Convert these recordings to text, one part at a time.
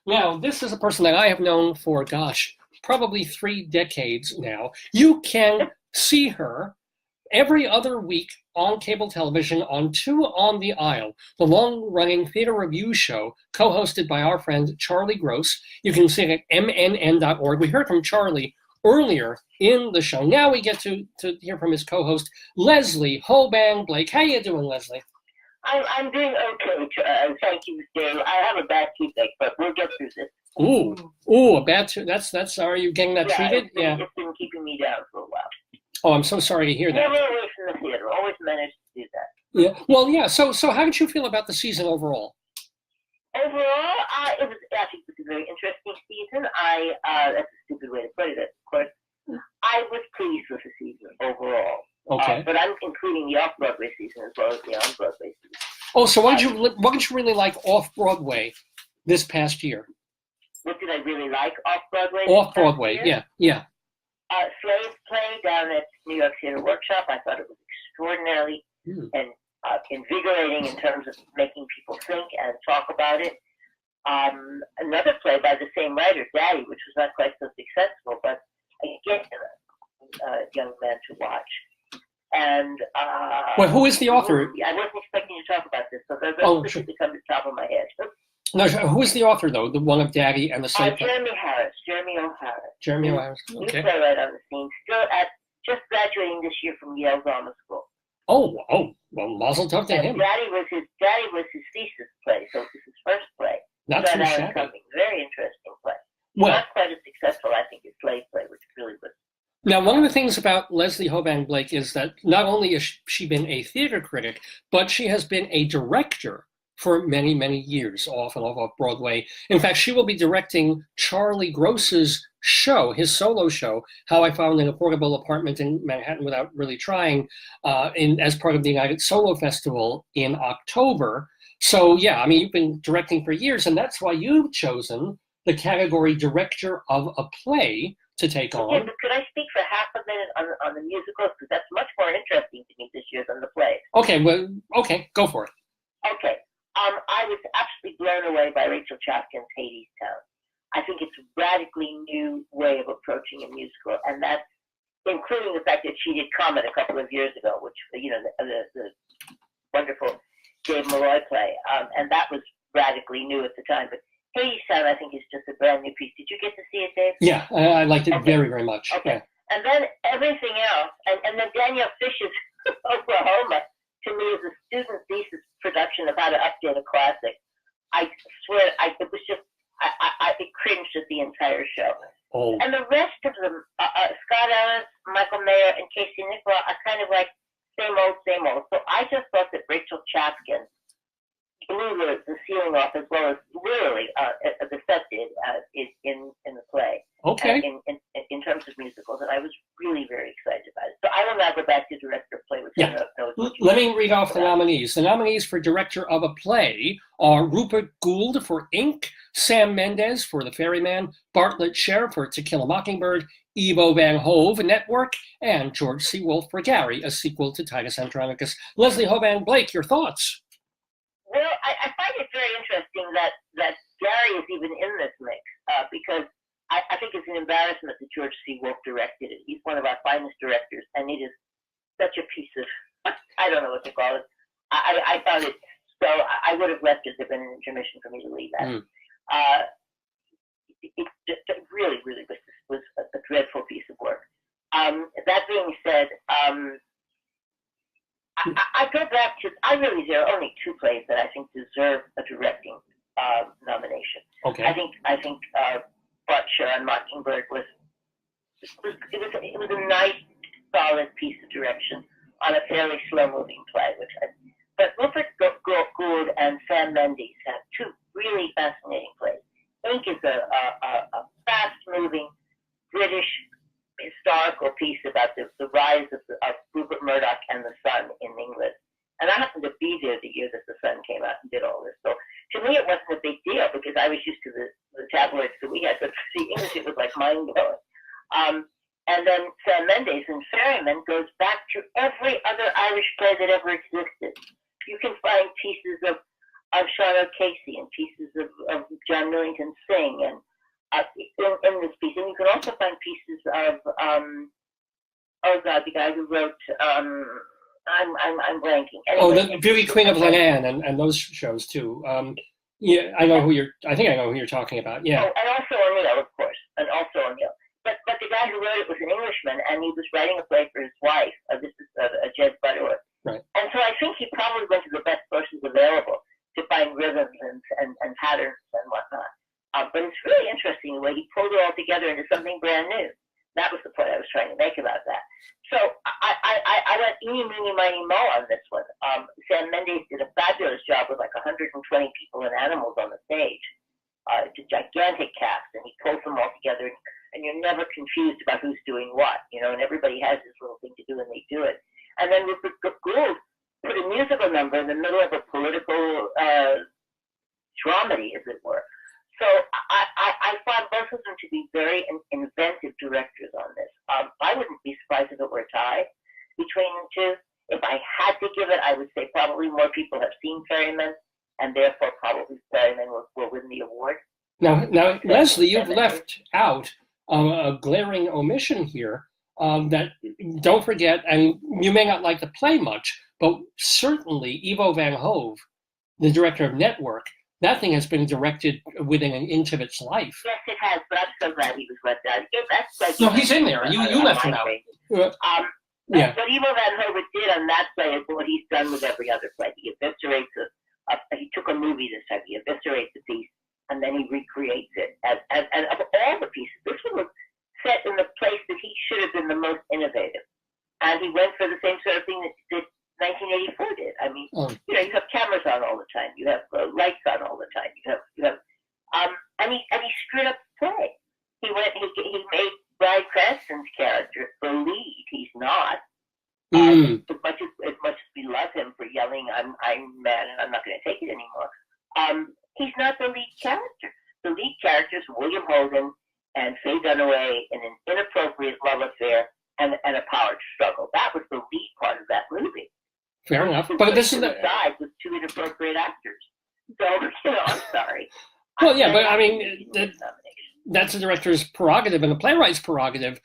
Now, this is a person that I have known for, gosh, probably 3 decades now. You can see her every other week on cable television on Two on the Aisle, the long-running theater review show co-hosted by our friend Charlie Gross. You can see it at mnn.org. We heard from Charlie earlier in the show. Now we get to hear from his co-host, Leslie Hoban Blake. How you doing, Leslie? I'm doing okay. Thank you, Dave. I have a bad toothache, but we'll get through this. Ooh, a bad tooth. That's. Are you getting that treated? It's been keeping me down for a while. Oh, I'm so sorry to hear that. Never away from the theater. Always managed to do that. Yeah. Well, yeah. So how did you feel about the season overall? Overall, I think it was a very interesting season. That's a stupid way to put it, of course. I was pleased with the season overall. Okay. But I'm including the off-Broadway season as well as the on-Broadway season. Oh, so what did you really like off-Broadway this past year? What did I really like off-Broadway? Off-Broadway, yeah. Slave Play down at New York Theater Workshop. I thought it was extraordinarily and invigorating in terms of making people think and talk about it. Another play by the same writer, Daddy, which was not quite so successful, but again, a young man to watch. And well, who is the author? I wasn't expecting to talk about this, so those sure. come to the top of my head. No, who is the author though? The one of Daddy and the Slave Play? Jeremy O'Hara. Jeremy O'Hara. Okay. New playwright on the scene, just graduating this year from Yale Drama School. Oh, well, mazel tov to him. Daddy was his thesis play, so it was his first play. Not too shabby. Very interesting play. Well, not quite as successful, I think, as Slave Play, which really was. Now, one of the things about Leslie Hoban Blake is that not only has she been a theater critic, but she has been a director for many, many years, off and off Broadway. In fact, she will be directing Charlie Gross's show, his solo show, How I Found an Affordable Apartment in Manhattan Without Really Trying, as part of the United Solo Festival in October. So, yeah, I mean, you've been directing for years, and that's why you've chosen the category Director of a Play to take on. Okay, but could I speak for half a minute on the musicals? Because that's much more interesting to me this year than the play. Okay, go for it. Okay. I was absolutely blown away by Rachel Chapkin's Hadestown. I think it's a radically new way of approaching a musical, and that's including the fact that she did Comet a couple of years ago, which, the wonderful Dave Malloy play, and that was radically new at the time. But Hadestown, I think, is just a brand new piece. Did you get to see it, Dave? Yeah, I liked it very, very much. Okay. Yeah. And then everything else, and then Danielle Fish's Oklahoma, to me, is a student thesis production of how to update a classic. I swear, it was just, I cringed at the entire show. Oh. And the rest of them, Scott Ellis, Michael Mayer, and Casey Nicola, are kind of like same old, same old. So I just thought that Rachel Chapkin blew the ceiling off, as well as literally the set did in the play. Okay. In terms of musicals, and I was really very excited about it. So I will now go back to director of play, which I know. Let me read off the nominees. The nominees for director of a play are Rupert Gould for Ink, Sam Mendes for The Ferryman, Bartlett Sher for To Kill a Mockingbird, Ivo Van Hove, Network, and George C. Wolfe for Gary, a sequel to Titus Andronicus. Leslie Hoban Blake, your thoughts? Well, I find it very interesting that Gary is even in this mix, because I think it's an embarrassment that George C. Wolfe directed it. He's one of our finest directors, and it is such a piece of, I don't know what to call it. I found it, so I would have left it if there had been an intermission for me to leave that. It really, really was a dreadful piece of work. That being said, I go back to, there are only two plays that I think deserve a directing nomination. Okay. I think Bart Sher on Mockingbird was a nice, solid piece of direction on a fairly slow-moving play. But Rupert Gould and Sam Mendes have two really fascinating plays. Ink is a fast-moving British historical piece about the rise of Rupert Murdoch and the Sun in England. And I happened to be there the year that the Sun came out and did all this. So to me, it wasn't a big deal because I was used to the tabloids that we had. But for the English, it was like mind-blowing. And then Sam Mendes in Ferryman goes back to every other Irish play that ever existed. You can find pieces of Sean O'Casey and pieces of John Millington sing, and in this piece. And you can also find pieces of oh God, the guy who wrote I'm blanking. Anyway, the Beauty Queen of Lenan and those shows too. Yeah, I think I know who you're talking about. Yeah. Oh, and also O'Neill, of course, and also O'Neill. But the guy who wrote it was an Englishman, and he was writing a play for his wife. This is Jez Butterworth. Right. And so I think he probably went to the best sources available to find rhythms and patterns and whatnot. But it's really interesting the way he pulled it all together into something brand new. That was the point I was trying to make about that. So I went eeny, meeny, miny, mo on this one. Sam Mendes did a fabulous job with like 120 people and animals on the stage. It's a gigantic cast, and he pulls them all together, and you're never confused about who's doing what, and everybody has this little thing to do, and they do it. And then Rupert Gould put a musical number in the middle of a political dramedy, as it were. So I found both of them to be very inventive directors on this. I wouldn't be surprised if it were a tie between the two. If I had to give it, I would say probably more people have seen Ferryman, and therefore probably Ferryman will win the award. Now, Leslie, you've left out a glaring omission here that, don't forget, and you may not like the play much, but certainly Ivo Van Hove, the director of Network, that thing has been directed within an inch of its life. Yes, it has, but I'm so glad he was left out. That's like, no, he's in there. You left him out. Yeah. What Ivo Van Hove did on that play is what he's done with every other play. He eviscerates he took a movie this time. He eviscerates the piece, and then he recreates it. And of all the pieces, this one was set in the place that he should have been the most innovative. And he went for the same sort of thing that 1984 did. I mean, you have cameras on all the time. You have lights on all the time. You have, and he screwed up the play. He made Bryan Cranston's character the lead. He's not. As much as we love him for yelling, I'm mad and I'm not going to take it anymore. He's not the lead character. The lead character is William Hogan and Faye Dunaway in an inappropriate love affair and a power struggle. That was the lead part of that movie. Fair enough, but this is the side with two inappropriate actors. So I'm sorry. Well, yeah, but I mean, that's the director's prerogative and the playwright's prerogative.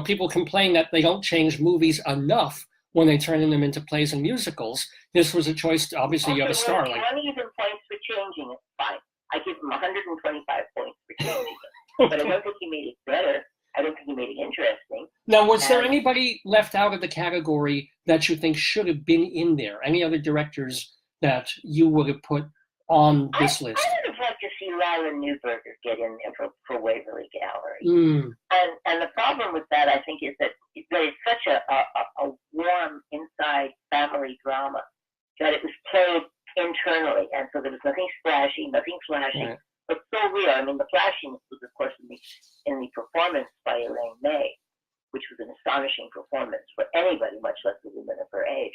People complain that they don't change movies enough when they turn them into plays and musicals. This was a choice. Obviously, you have a star. If you want to give him points for changing it, fine. I give him 125 points for changing it. But I don't think he made it better. I don't think he made it interesting. Now, was there anybody left out of the category that you think should have been in there? Any other directors that you would have put on this list? I would have liked to see Lila Newberger get in there for Waverly Gallery. And the problem with that, I think, is that it's such a warm inside family drama that it was played internally, and so there was nothing splashy, nothing flashy. Right. But so real. I mean, the flashiness was, of course, in the performance by Elaine May, which was an astonishing performance for anybody, much less a woman of her age.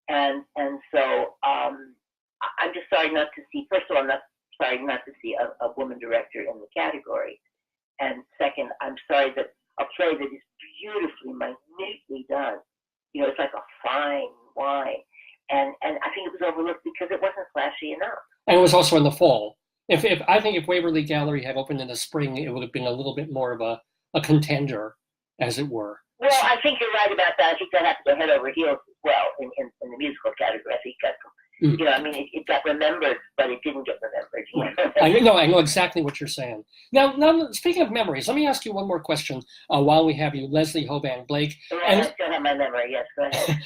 And so I'm just sorry not to see. First of all, I'm not sorry not to see a woman director in the category. And second, I'm sorry that a play that is beautifully, minutely done. It's like a fine wine. And I think it was overlooked because it wasn't flashy enough. And it was also in the fall. I think if Waverly Gallery had opened in the spring, it would have been a little bit more of a contender, as it were. Well, I think you're right about that. I think that had to go head over heels as well in the musical category. I think it got remembered, but it didn't get remembered. I know exactly what you're saying. Now, speaking of memories, let me ask you one more question while we have you, Leslie Hoban Blake. I still have my memory. Yes, go ahead.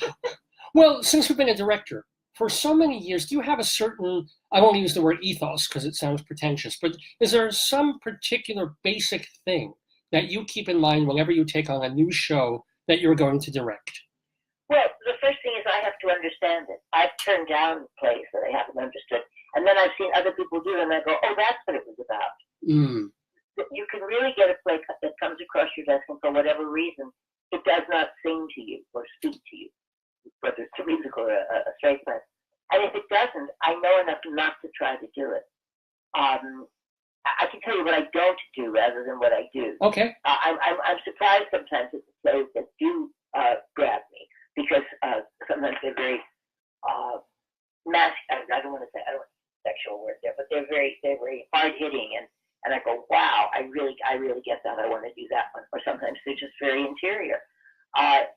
Well, since you've been a director for so many years, do you have a certain, I won't use the word ethos because it sounds pretentious, but is there some particular basic thing that you keep in mind whenever you take on a new show that you're going to direct? Well, the first thing is I have to understand it. I've turned down plays that I haven't understood, and then I've seen other people do it, and I go, oh, that's what it was about. You can really get a play that comes across your desk, and for whatever reason, it does not sing to you or speak to you, whether it's a musical or a straight play. And if it doesn't, I know enough not to try to do it. I can tell you what I don't do rather than what I do. Okay. I'm surprised sometimes at the plays that do grab me because sometimes they're very I don't want to say sexual word there, but they're very hard hitting and I go, wow, I really get that. I want to do that one. Or sometimes they're just very interior.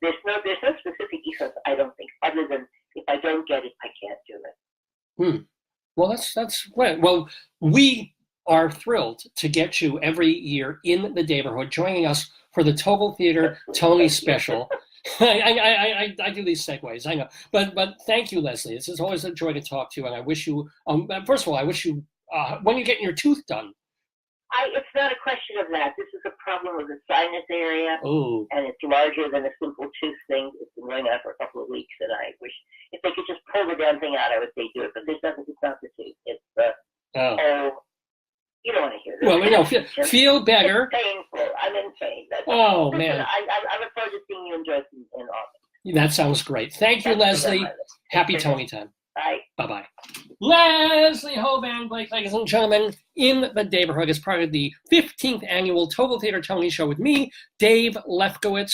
There's no specific ethos, I don't think, other than if I don't get it, I can't do it. Well, that's great. Well, we are thrilled to get you every year in the neighborhood, joining us for the Total Theater Tony special. I do these segues, I know, but thank you, Leslie. It's always a joy to talk to you, and I wish you first of all, I wish you when you're getting your tooth done. It's not a question of that. This is a problem with the sinus area, Ooh. And it's larger than a simple tooth thing. It's been going on for a couple of weeks, and I wish if they could just pull the damn thing out, I would say do it. But there's nothing. It's not the tooth. It's the you don't want to hear this. Well, no, feel better. It's painful. I'm in pain. Man. I look forward to seeing you in Dresden in August. That sounds great. Thank you, Leslie. Happy Tony time. Bye. Bye-bye. Leslie Hoban, Blake, ladies and gentlemen, in the neighborhood as part of the 15th annual Total Theater Tony show with me, Dave Lefkowitz.